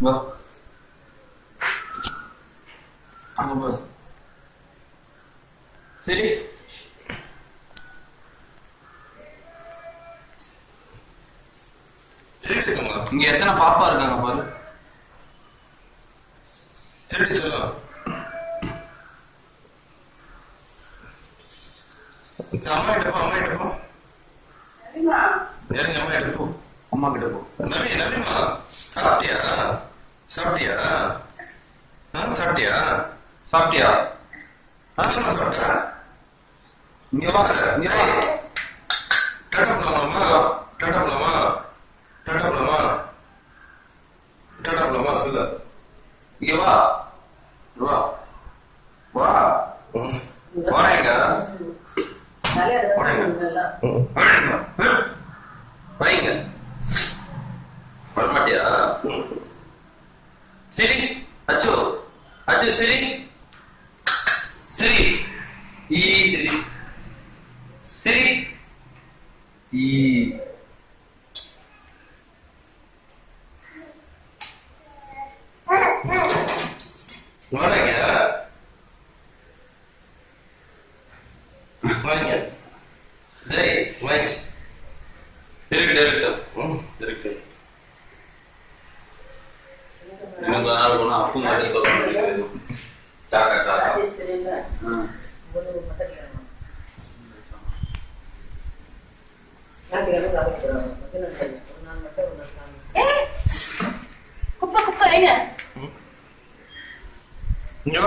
வா அங்க போ. சரி இங்க எத்தனை பாப்பா இருக்காங்க பாரு. சரி சொல்லும். அம்மா கிட்ட போ, அம்மா கிட்ட போ. இறங்கி அம்மா கிட்ட போ. அம்மா கிட்ட போ. நவீமா சாப்பிட்டியா? சாப்பிட்டியா? சாப்பிட்டியா? சாப்பிட்டியா? சாப்பிட்டா? இங்க வா, இங்க வா. டாடா போலாமா? டாடா போலாமா? டாடா போலாமா? டாடா போலாமா? சொல்லு. இங்க வா, வா, வா. போறேங்க. வைங்க. வரமாட்டியா? சரி அச்சு, அச்சு சரி, சரி ஈ சரி, சரி ஈ. வரங்க. வாங்க. டேய் வாங்க. இருக்கு. இன்னும் நாள் போனா அப்பு மட்டும் சொல்ல சாக்கா சாக்கா. குப்பை குப்பை வைங்க. இங்க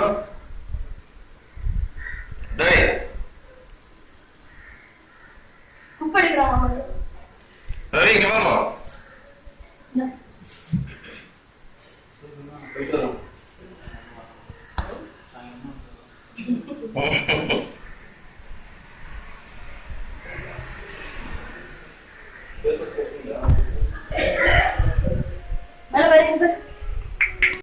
டேய் குப்பை அடிக்கிறாங்க. டேய் இங்க வாமா. போயிட்டு வரோம்.